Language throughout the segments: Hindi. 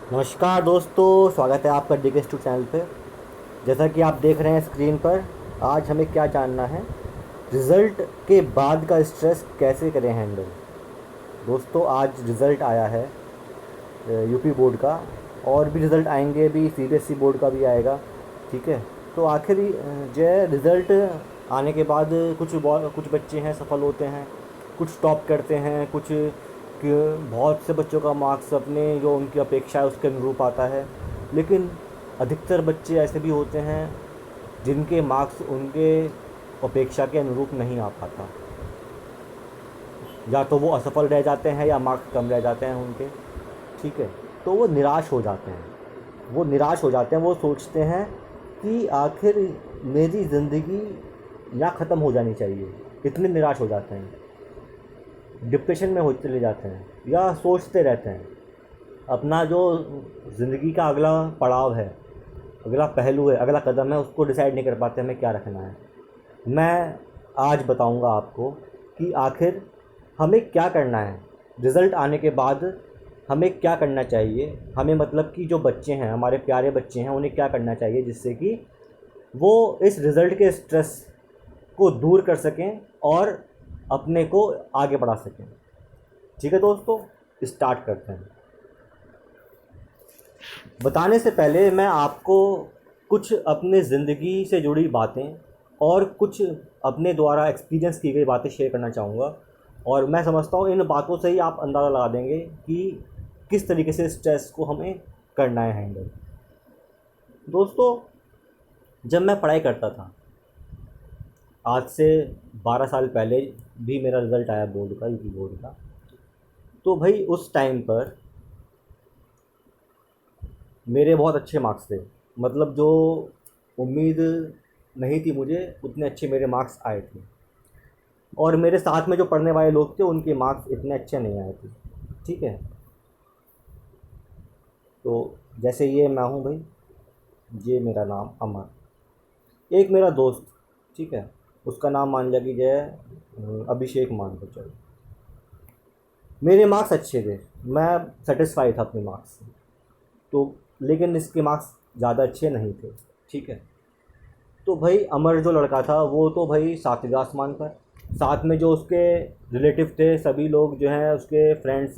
नमस्कार दोस्तों, स्वागत है आपका DK चैनल पे। जैसा कि आप देख रहे हैं स्क्रीन पर, आज हमें क्या जानना है, रिज़ल्ट के बाद का स्ट्रेस कैसे करें हैंडल। दोस्तों, आज रिज़ल्ट आया है यूपी बोर्ड का, और भी रिज़ल्ट आएंगे, भी CBSE बोर्ड का भी आएगा। ठीक है, तो आखिर जो है रिज़ल्ट आने के बाद कुछ बच्चे हैं सफल होते हैं, कुछ टॉप करते हैं, बहुत से बच्चों का मार्क्स अपने जो उनकी अपेक्षा है उसके अनुरूप आता है। लेकिन अधिकतर बच्चे ऐसे भी होते हैं जिनके मार्क्स उनके अपेक्षा के अनुरूप नहीं आ पाता, या तो वो असफल रह जाते हैं या मार्क्स कम रह जाते हैं उनके। ठीक है, तो वो निराश हो जाते हैं। वो सोचते हैं कि आखिर मेरी ज़िंदगी यहाँ ख़त्म हो जानी चाहिए। इतने निराश हो जाते हैं, डिप्रेशन में हो चले जाते हैं, या सोचते रहते हैं अपना जो ज़िंदगी का अगला पड़ाव है, अगला पहलू है, अगला कदम है, उसको डिसाइड नहीं कर पाते हमें क्या रखना है। मैं आज बताऊंगा आपको कि आखिर हमें क्या करना है रिज़ल्ट आने के बाद। हमें क्या करना चाहिए, हमें मतलब कि जो बच्चे हैं, हमारे प्यारे बच्चे हैं, उन्हें क्या करना चाहिए जिससे कि वो इस रिज़ल्ट के स्ट्रेस को दूर कर सकें और अपने को आगे बढ़ा सकें। ठीक है दोस्तों, स्टार्ट करते हैं। बताने से पहले मैं आपको कुछ अपने ज़िंदगी से जुड़ी बातें और कुछ अपने द्वारा एक्सपीरियंस की गई बातें शेयर करना चाहूँगा, और मैं समझता हूँ इन बातों से ही आप अंदाज़ा लगा देंगे कि किस तरीके से स्ट्रेस को हमें करना है हैंडल। दोस्तों, जब मैं पढ़ाई करता था, आज से 12 साल पहले भी मेरा रिज़ल्ट आया बोर्ड का, यूपी बोर्ड का, तो भाई उस टाइम पर मेरे बहुत अच्छे मार्क्स थे। मतलब जो उम्मीद नहीं थी मुझे, उतने अच्छे मेरे मार्क्स आए थे। और मेरे साथ में जो पढ़ने वाले लोग थे उनके मार्क्स इतने अच्छे नहीं आए थे। ठीक है, तो जैसे ये मैं हूँ भाई, ये मेरा नाम अमर। एक मेरा दोस्त, ठीक है, उसका नाम मान लिया कि जय अभिषेक मान के चलो। मेरे मार्क्स अच्छे थे, मैं सेटिस्फाई था अपने मार्क्स से। तो लेकिन इसके मार्क्स ज़्यादा अच्छे नहीं थे। ठीक है, तो भाई अमर जो लड़का था वो तो भाई सातवें आसमान पर, साथ में जो उसके रिलेटिव थे सभी लोग जो हैं, उसके फ्रेंड्स,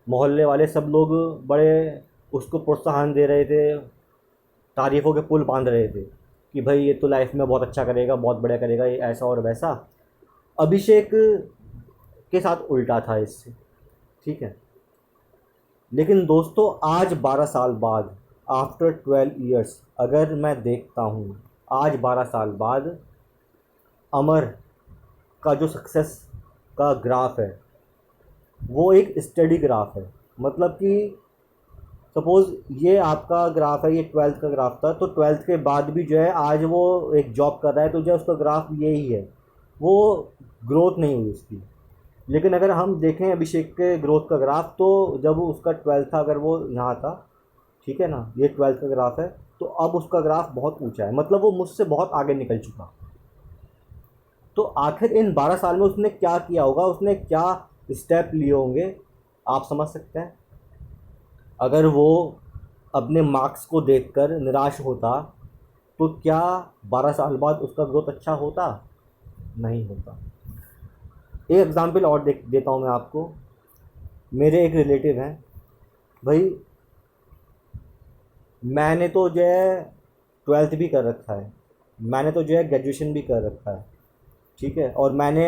मोहल्ले वाले सब लोग बड़े उसको प्रोत्साहन दे रहे थे, तारीफ़ों के पुल बांध रहे थे कि भाई ये तो लाइफ में बहुत अच्छा करेगा, बहुत बढ़िया करेगा, ये ऐसा और वैसा। अभिषेक के साथ उल्टा था इससे। ठीक है, लेकिन दोस्तों आज 12 साल बाद, आफ्टर 12 ईयर्स, अगर मैं देखता हूँ आज 12 साल बाद अमर का जो सक्सेस का ग्राफ है वो एक स्टडी ग्राफ है। मतलब कि सपोज़ ये आपका ग्राफ है, ये 12th का ग्राफ था, तो 12th के बाद भी जो है आज वो एक जॉब कर रहा है, तो जो उसका ग्राफ यही है, वो ग्रोथ नहीं हुई उसकी। लेकिन अगर हम देखें अभिषेक के ग्रोथ का ग्राफ, तो जब उसका 12th था, अगर वो यहाँ था, ठीक है ना, ये 12th का ग्राफ है, तो अब उसका ग्राफ बहुत ऊंचा है, मतलब वो मुझसे बहुत आगे निकल चुका। तो आखिर इन 12 साल में उसने क्या किया होगा, उसने क्या स्टेप लिए होंगे, आप समझ सकते हैं। अगर वो अपने मार्क्स को देखकर निराश होता, तो क्या 12 साल बाद उसका ग्रोथ अच्छा होता? नहीं होता। एक एग्ज़ाम्पल और देता हूँ मैं आपको। मेरे एक रिलेटिव हैं भाई, मैंने तो जो है 12th भी कर रखा है, मैंने तो जो है ग्रेजुएशन भी कर रखा है। ठीक है, और मैंने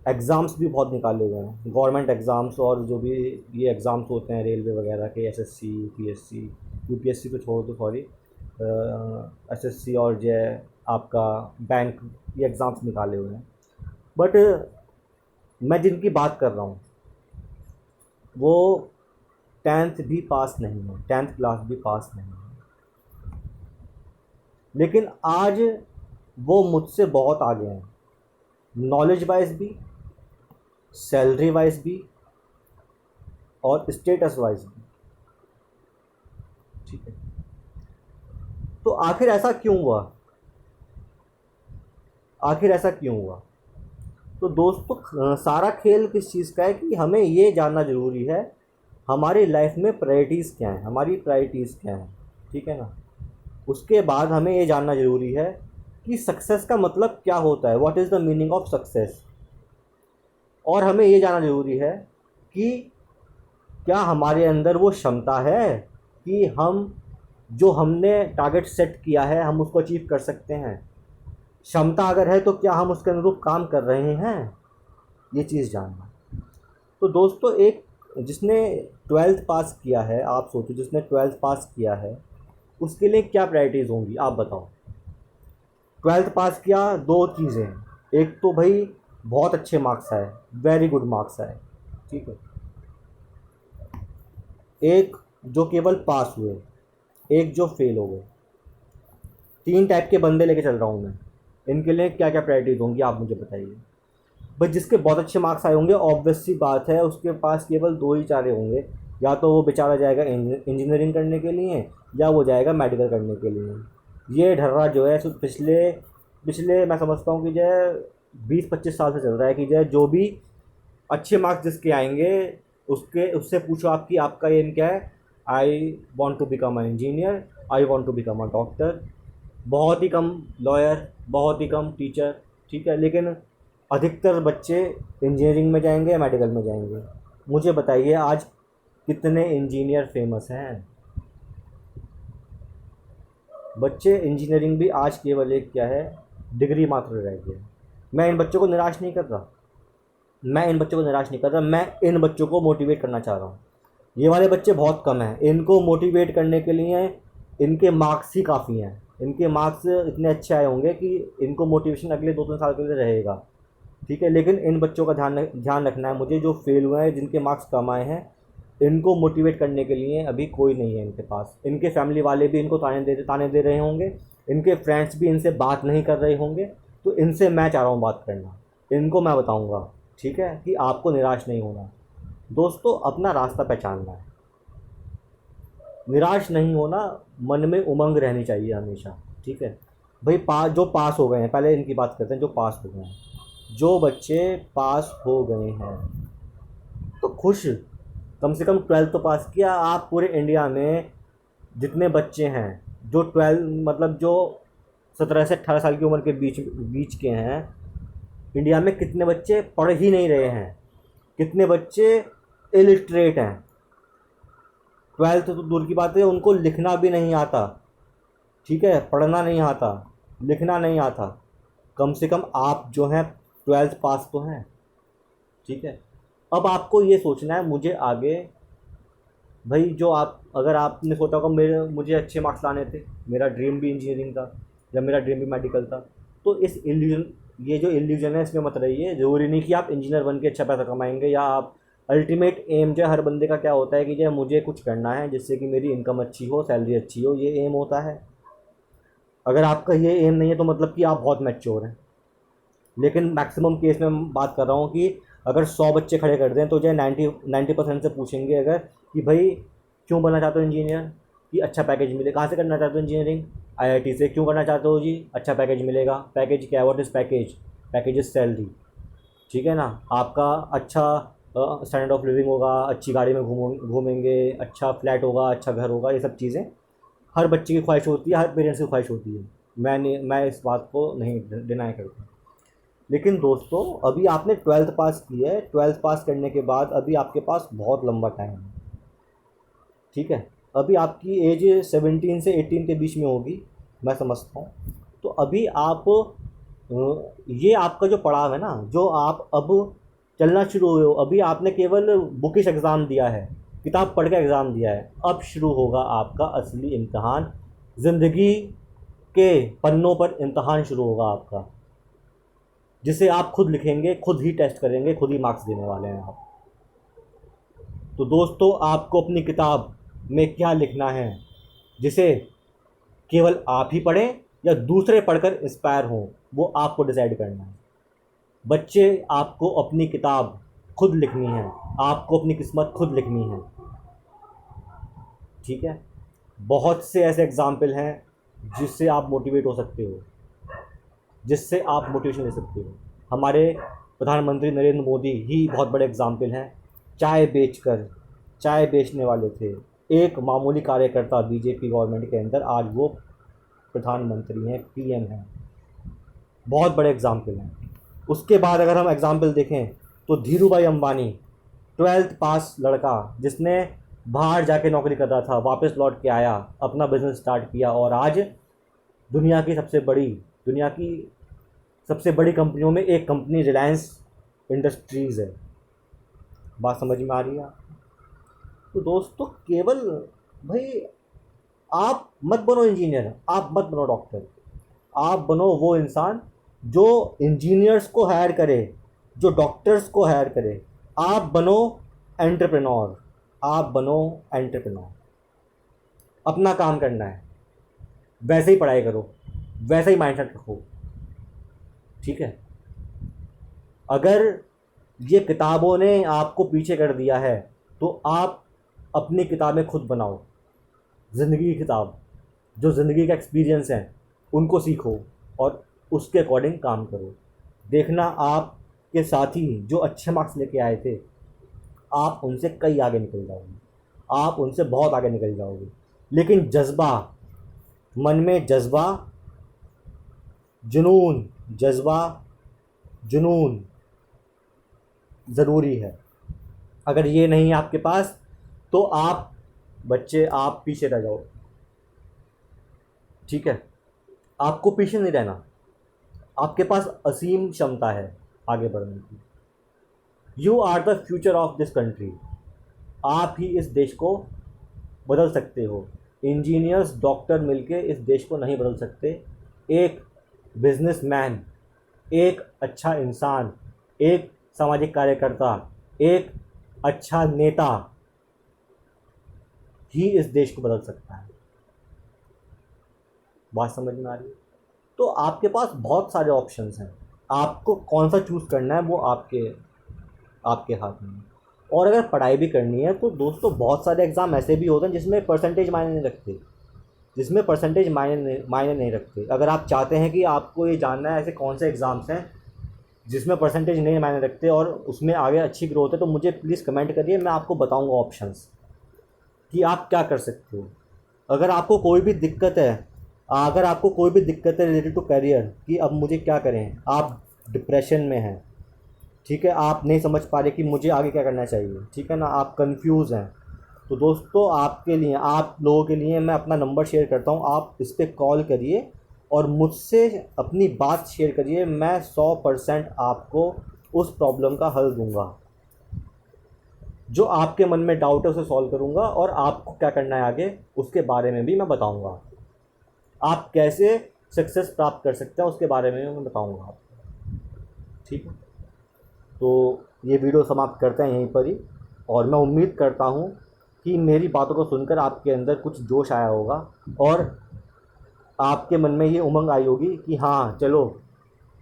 एग्ज़ाम्स भी बहुत निकाले हुए हैं, गवर्नमेंट एग्ज़ाम्स, और जो भी ये एग्ज़ाम्स होते हैं रेलवे वगैरह के, SSC, UPSC, यूपीएससी तो छोड़ दो, सॉरी, SSC, और जो है आपका बैंक, ये एग्ज़ाम्स निकाले हुए हैं। बट मैं जिनकी बात कर रहा हूँ वो 10th भी पास नहीं है, 10th क्लास भी पास नहीं है। लेकिन आज वो मुझसे बहुत आगे हैं, नॉलेज वाइज भी, सैलरी वाइज भी, और स्टेटस वाइज भी। ठीक है, तो आखिर ऐसा क्यों हुआ? आखिर ऐसा क्यों हुआ? तो दोस्तों, सारा खेल किस चीज़ का है कि हमें ये जानना ज़रूरी है हमारी लाइफ में प्रायोरिटीज़ क्या हैं, हमारी प्रायोरिटीज़ क्या हैं, ठीक है ना। उसके बाद हमें ये जानना ज़रूरी है कि सक्सेस का मतलब क्या होता है, what is the meaning of success. और हमें ये जानना ज़रूरी है कि क्या हमारे अंदर वो क्षमता है कि हम जो हमने टारगेट सेट किया है हम उसको अचीव कर सकते हैं। क्षमता अगर है तो क्या हम उसके अनुरूप काम कर रहे हैं, ये चीज़ जानना। तो दोस्तों, एक जिसने 12th पास किया है, आप सोचो जिसने 12th पास किया है उसके लिए क्या प्रायोरिटीज़ होंगी, आप बताओ। 12th पास किया, दो चीज़ें हैं। एक तो भाई बहुत अच्छे मार्क्स आए, वेरी गुड मार्क्स आए, ठीक है। एक जो केवल पास हुए, एक जो फेल हो गए। तीन टाइप के बंदे लेके चल रहा हूँ मैं। इनके लिए क्या क्या प्रायोरिटीज़ होंगी आप मुझे बताइए। भाई जिसके बहुत अच्छे मार्क्स आए होंगे, ऑब्वियस सी बात है उसके पास केवल दो ही चारे होंगे। या तो वो बेचारा जाएगा इंजीनियरिंग करने के लिए, या वो जाएगा मेडिकल करने के लिए। ये ढर्रा जो है पिछले पिछले मैं समझता हूँ कि जो है 20-25 साल से चल रहा है कि जो है जो भी अच्छे मार्क्स जिसके आएंगे उससे पूछो आपकी आपका एम क्या है। I want to become a engineer, I want to become a doctor. बहुत ही कम लॉयर, बहुत ही कम टीचर, ठीक है। लेकिन अधिकतर बच्चे इंजीनियरिंग में जाएंगे या मेडिकल में जाएंगे। मुझे बताइए आज कितने इंजीनियर फेमस हैं। बच्चे इंजीनियरिंग भी आज केवल एक क्या है, डिग्री मात्र रह गया है। मैं इन बच्चों को निराश नहीं कर रहा, मैं इन बच्चों को मोटिवेट करना चाह रहा हूँ। ये वाले बच्चे बहुत कम हैं, इनको मोटिवेट करने के लिए इनके मार्क्स ही काफ़ी हैं। इनके मार्क्स इतने अच्छे आए होंगे कि इनको मोटिवेशन अगले 2-3 साल के लिए रहेगा, ठीक है। लेकिन इन बच्चों का ध्यान रखना है मुझे, जो फेल हुए हैं, जिनके मार्क्स कम आए हैं, इनको मोटिवेट करने के लिए अभी कोई नहीं है इनके पास। इनके फैमिली वाले भी इनको ताने दे रहे होंगे, इनके फ्रेंड्स भी इनसे बात नहीं कर रहे होंगे। तो इनसे मैं चाह रहा हूँ बात करना, इनको मैं बताऊँगा, ठीक है, कि आपको निराश नहीं होना। दोस्तों, अपना रास्ता पहचानना है, निराश नहीं होना, मन में उमंग रहनी चाहिए हमेशा, ठीक है। भाई जो पास हो गए हैं, पहले इनकी बात करते हैं जो पास हो गए हैं। जो बच्चे पास हो गए हैं तो खुश, कम से कम 12th तो पास किया। आप पूरे इंडिया में जितने बच्चे हैं जो 12 मतलब जो 17 से 18 साल की उम्र के बीच बीच के हैं, इंडिया में कितने बच्चे पढ़ ही नहीं रहे हैं, कितने बच्चे इलिटरेट हैं। 12th तो दूर की बात है, उनको लिखना भी नहीं आता, ठीक है, पढ़ना नहीं आता, लिखना नहीं आता। कम से कम आप जो हैं 12th पास तो हैं, ठीक है। अब आपको ये सोचना है मुझे आगे, भाई जो आप अगर आपने सोचा होगा मुझे अच्छे मार्क्स लाने थे, मेरा ड्रीम भी इंजीनियरिंग था या मेरा ड्रीम भी मेडिकल था, तो ये जो इल्यूजन है इसमें मत रहिए। ज़रूरी नहीं कि आप इंजीनियर बन के अच्छा पैसा कमाएंगे, या आप अल्टीमेट एम जो है हर बंदे का क्या होता है कि जो है मुझे कुछ करना है जिससे कि मेरी इनकम अच्छी हो, सैलरी अच्छी हो, ये एम होता है। अगर आपका ये एम नहीं है तो मतलब कि आप बहुत मैच्योर हैं। लेकिन मैक्सिमम केस में मैं बात कर रहा हूँ कि अगर 100 बच्चे खड़े कर दें तो जो है 90% से पूछेंगे अगर कि भाई क्यों बनना चाहते हो इंजीनियर, कि अच्छा पैकेज मिले। कहाँ से करना चाहते हो इंजीनियरिंग? आईआईटी से। क्यों करना चाहते हो जी? अच्छा पैकेज मिलेगा। पैकेज क्या है? What is package? Package is salary, ठीक है ना। आपका अच्छा स्टैंडर्ड ऑफ लिविंग होगा, अच्छी गाड़ी में घूमेंगे, अच्छा फ्लैट होगा, अच्छा घर होगा। ये सब चीज़ें हर बच्चे की ख्वाहिश होती है, हर पेरेंट्स की ख्वाहिश होती है। मैं इस बात को नहीं डिनाई करता। लेकिन दोस्तों, अभी आपने 12th पास की है, 12th पास करने के बाद अभी आपके पास बहुत लंबा टाइम है, ठीक है। अभी आपकी एज 17 से 18 के बीच में होगी, मैं समझता हूँ। तो अभी आप ये आपका जो पड़ाव है ना, जो आप अब चलना शुरू हुए हो, अभी आपने केवल बुकिश एग्ज़ाम दिया है, किताब पढ़ के एग्ज़ाम दिया है। अब शुरू होगा आपका असली इम्तहान, ज़िंदगी के पन्नों पर इम्तहान शुरू होगा आपका, जिसे आप खुद लिखेंगे, खुद ही टेस्ट करेंगे, खुद ही मार्क्स देने वाले हैं आप। तो दोस्तों, आपको अपनी किताब में क्या लिखना है, जिसे केवल आप ही पढ़ें या दूसरे पढ़कर इंस्पायर हों, वो आपको डिसाइड करना है। बच्चे, आपको अपनी किताब खुद लिखनी है, आपको अपनी किस्मत खुद लिखनी है, ठीक है। बहुत से ऐसे एग्जाम्पल हैं जिससे आप मोटिवेट हो सकते हो, जिससे आप मोटिवेशन ले सकते हो। हमारे प्रधानमंत्री नरेंद्र मोदी ही बहुत बड़े एग्जाम्पल हैं। चाय बेचकर, चाय बेचने वाले थे, एक मामूली कार्यकर्ता बीजेपी गवर्नमेंट के अंदर, आज वो प्रधानमंत्री हैं, पीएम हैं। बहुत बड़े एग्जाम्पल हैं। उसके बाद अगर हम एग्जाम्पल देखें तो धीरूभाई अंबानी, 12th पास लड़का जिसने बाहर जाके नौकरी कर रहा था, वापस लौट के आया, अपना बिजनेस स्टार्ट किया और आज दुनिया की सबसे बड़ी कंपनियों में एक कंपनी रिलायंस इंडस्ट्रीज़ है। बात समझ में आ रही है? तो दोस्तों केवल भाई आप मत बनो इंजीनियर, आप मत बनो डॉक्टर, आप बनो वो इंसान जो इंजीनियर्स को हायर करे, जो डॉक्टर्स को हायर करे। आप बनो एंटरप्रेन्योर, आप बनो एंटरप्रेन्योर। अपना काम करना है, वैसे ही पढ़ाई करो, वैसे ही माइंडसेट रखो, ठीक है। अगर ये किताबों ने आपको पीछे कर दिया है तो आप अपनी किताबें खुद बनाओ, ज़िंदगी की किताब, जो ज़िंदगी का एक्सपीरियंस है उनको सीखो और उसके अकॉर्डिंग काम करो। देखना आपके साथी जो अच्छे मार्क्स लेके आए थे, आप उनसे कई आगे निकल जाओगे, आप उनसे बहुत आगे निकल जाओगे। लेकिन जज्बा, मन में जज्बा, जुनून ज़रूरी है। अगर ये नहीं है आपके पास तो आप पीछे रह जाओ, ठीक है। आपको पीछे नहीं रहना, आपके पास असीम क्षमता है आगे बढ़ने की। You are the future of this country. आप ही इस देश को बदल सकते हो। इंजीनियर्स, डॉक्टर मिलके इस देश को नहीं बदल सकते। एक बिजनेसमैन, एक अच्छा इंसान, एक सामाजिक कार्यकर्ता, एक अच्छा नेता ही इस देश को बदल सकता है। बात समझ में आ रही है? तो आपके पास बहुत सारे ऑप्शंस हैं, आपको कौन सा चूज़ करना है वो आपके हाथ में है। और अगर पढ़ाई भी करनी है तो दोस्तों बहुत सारे एग्ज़ाम ऐसे भी होते हैं जिसमें परसेंटेज मायने नहीं रखते, अगर आप चाहते हैं कि आपको ये जानना है ऐसे कौन से एग्ज़ाम्स हैं जिसमें परसेंटेज नहीं मायने रखते और उसमें आगे अच्छी ग्रोथ है, तो मुझे प्लीज़ कमेंट करिए, मैं आपको बताऊंगा ऑप्शंस कि आप क्या कर सकते हो। अगर आपको कोई भी दिक्कत है रिलेटेड टू करियर कि अब मुझे क्या करें, आप डिप्रेशन में हैं, ठीक है, आप नहीं समझ पा रहे कि मुझे आगे क्या करना चाहिए, ठीक है ना, आप कंफ्यूज हैं, तो दोस्तों आप लोगों के लिए मैं अपना नंबर शेयर करता हूँ। आप इस पर कॉल करिए और मुझसे अपनी बात शेयर करिए। मैं 100% आपको उस प्रॉब्लम का हल दूंगा। जो आपके मन में डाउट है उसे सॉल्व करूंगा और आपको क्या करना है आगे उसके बारे में भी मैं बताऊंगा। आप कैसे सक्सेस प्राप्त कर सकते हैं उसके बारे में मैं बताऊंगा आपको, ठीक है। तो ये वीडियो समाप्त करते हैं यहीं पर ही, और मैं उम्मीद करता हूँ कि मेरी बातों को सुनकर आपके अंदर कुछ जोश आया होगा और आपके मन में ये उमंग आई होगी कि हाँ चलो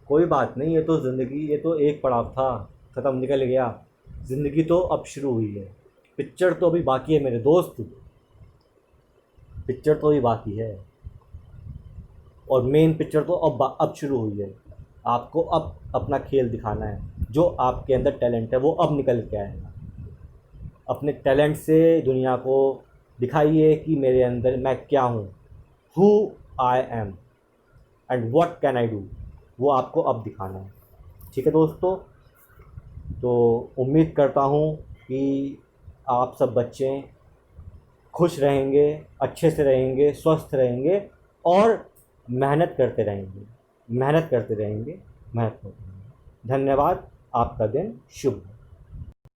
कोई बात नहीं, ये तो ज़िंदगी, ये तो एक पड़ाव था, ख़त्म, निकल गया, ज़िंदगी तो अब शुरू हुई है, पिक्चर तो अभी बाकी है मेरे दोस्त, पिक्चर तो अभी बाकी है और मेन पिक्चर तो अब शुरू हुई है। आपको अब अपना खेल दिखाना है, जो आपके अंदर टैलेंट है वो अब निकल के आएगा। अपने टैलेंट से दुनिया को दिखाइए कि मेरे अंदर मैं क्या हूँ, who I am and what can I do, वो आपको अब दिखाना है, ठीक है दोस्तों। तो उम्मीद करता हूँ कि आप सब बच्चे खुश रहेंगे, अच्छे से रहेंगे, स्वस्थ रहेंगे और मेहनत करते रहेंगे। धन्यवाद। आपका दिन शुभ हो।